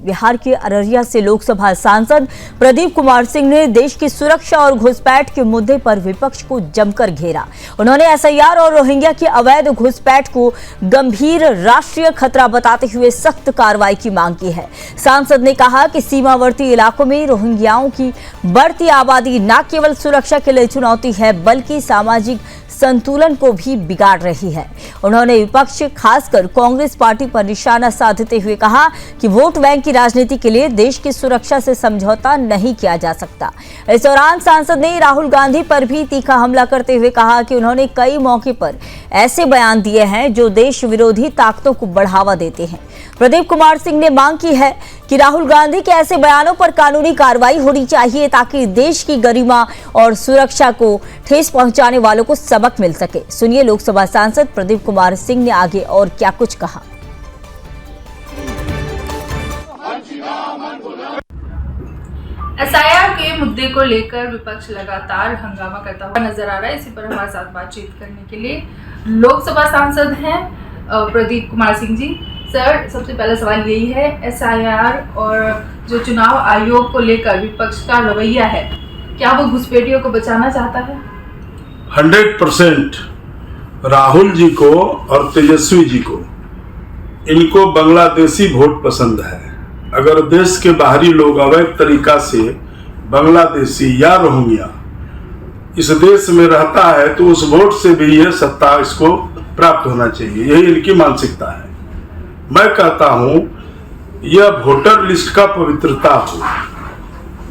बिहार के अररिया से लोकसभा सांसद प्रदीप कुमार सिंह ने देश की सुरक्षा और घुसपैठ के मुद्दे पर विपक्ष को जमकर घेरा। उन्होंने एसआईआर और रोहिंग्या की अवैध घुसपैठ को गंभीर राष्ट्रीय खतरा बताते हुए सख्त कार्रवाई की मांग की है। सांसद ने कहा कि सीमावर्ती इलाकों में रोहिंग्याओं की बढ़ती आबादी न केवल सुरक्षा के लिए चुनौती है बल्कि सामाजिक संतुलन को भी बिगाड़ रही है। उन्होंने विपक्ष खासकर कांग्रेस पार्टी पर निशाना साधते हुए कहा कि वोट बैंक की राजनीति के लिए देश की सुरक्षा से समझौता नहीं किया जा सकता। इस दौरान सांसद ने राहुल गांधी पर भी तीखा हमला करते हुए कहा कि उन्होंने कई मौके पर ऐसे बयान दिए हैं जो देश विरोधी ताकतों को बढ़ावा देते हैं। प्रदीप कुमार सिंह ने मांग की है कि राहुल गांधी के ऐसे बयानों पर कानूनी कार्रवाई होनी चाहिए ताकि देश की गरिमा और सुरक्षा को ठेस पहुंचाने वालों को सबक मिल सके। सुनिए लोकसभा सांसद प्रदीप कुमार सिंह ने आगे और क्या कुछ कहा। एसआईआर के मुद्दे को लेकर विपक्ष लगातार हंगामा करता हुआ नजर आ रहा है। इसी पर हमारे साथ बातचीत करने के लिए लोकसभा सांसद हैं प्रदीप कुमार सिंह जी। सर, सबसे पहला सवाल यही है, एसआईआर और जो चुनाव आयोग को लेकर विपक्ष का रवैया है, क्या वो घुसपैठियों को बचाना चाहता है? 100% राहुल जी को और तेजस्वी जी को, इनको बांग्लादेशी वोट पसंद है। अगर देश के बाहरी लोग अवैध तरीका से बांग्लादेशी या रोहिंग्या इस देश में रहता है तो उस वोट से भी यह सत्ता इसको प्राप्त होना चाहिए। यही इनकी मानसिकता है। मैं कहता हूं यह वोटर लिस्ट का पवित्रता हो,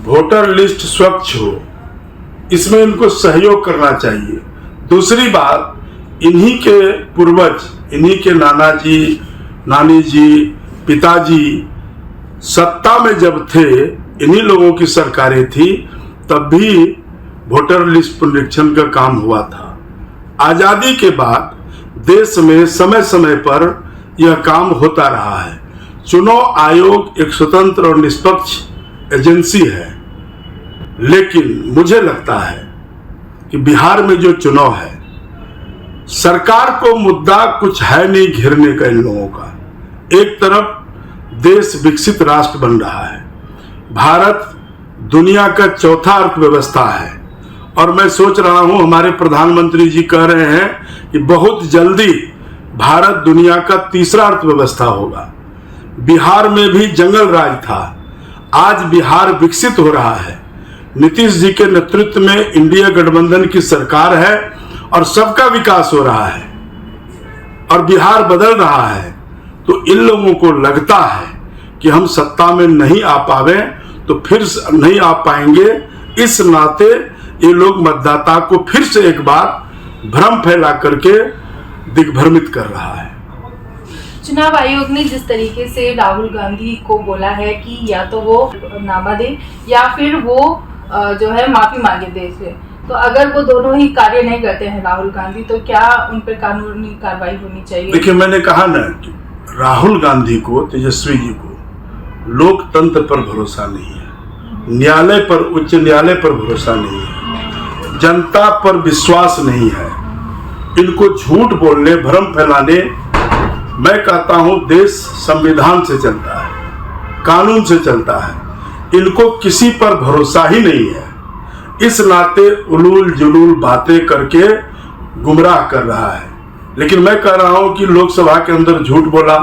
वोटर लिस्ट स्वच्छ हो, इसमें इनको सहयोग करना चाहिए। दूसरी बात, इन्हीं के पूर्वज, इन्हीं के नाना जी, नानी जी, पिताजी सत्ता में जब थे, इन्हीं लोगों की सरकारें थी, तब भी वोटर लिस्ट पुनरीक्षण का काम हुआ था। आजादी के बाद देश में समय समय पर यह काम होता रहा है। चुनाव आयोग एक स्वतंत्र और निष्पक्ष एजेंसी है, लेकिन मुझे लगता है कि बिहार में जो चुनाव है, सरकार को मुद्दा कुछ है नहीं घेरने का इन लोगों का। एक तरफ देश विकसित राष्ट्र बन रहा है, भारत दुनिया का चौथा अर्थव्यवस्था है, और मैं सोच रहा हूं हमारे प्रधानमंत्री जी कह रहे हैं कि बहुत जल्दी भारत दुनिया का तीसरा अर्थव्यवस्था होगा। बिहार में भी जंगल राज था, आज बिहार विकसित हो रहा है। नीतीश जी के नेतृत्व में इंडिया गठबंधन की सरकार है और सबका विकास हो रहा है और बिहार बदल रहा है। तो इन लोगों को लगता है कि हम सत्ता में नहीं आ पावे तो फिर नहीं आ पाएंगे। इस नाते ये लोग मतदाता को फिर से एक बार भ्रम फैला करके दिग्भ्रमित कर रहा है। चुनाव आयोग ने जिस तरीके से राहुल गांधी को बोला है कि या तो वो नामा दे या फिर वो जो है माफी मांगे देश से, तो अगर वो दोनों ही कार्य नहीं करते हैं राहुल गांधी, तो क्या उन पर कानूनी कार्रवाई होनी चाहिए? देखिए, मैंने कहा ना कि राहुल गांधी को, तेजस्वी जी को लोकतंत्र पर भरोसा नहीं है, न्यायालय पर, उच्च न्यायालय पर भरोसा नहीं है, जनता पर विश्वास नहीं है। इनको झूठ बोलने, भ्रम फैलाने, मैं कहता हूं देश संविधान से चलता है, कानून से चलता है, इनको किसी पर भरोसा ही नहीं है। इस नाते उलूल जुलूल बातें करके गुमराह कर रहा है। लेकिन मैं कह रहा हूं कि लोकसभा के अंदर झूठ बोला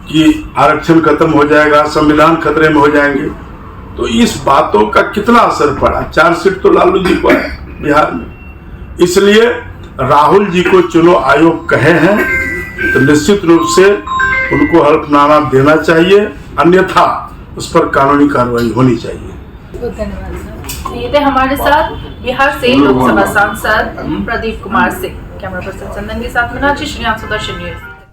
कि आरक्षण खत्म हो जाएगा, संविधान खतरे में हो जाएंगे, तो इस बातों का कितना असर पड़ा? 4 सीट तो लालू जी को है बिहार में। इसलिए राहुल जी को चुनाव आयोग कहे हैं तो निश्चित रूप से उनको हल्फनामा देना चाहिए, अन्यथा उस पर कानूनी कार्रवाई होनी चाहिए। धन्यवाद। ये थे हमारे साथ बिहार से लोकसभा सांसद प्रदीप कुमार सिंह। कैमरा पर्सन चंदन के साथ मीनाक्षी, श्रीराम, सुदर्शन न्यूज।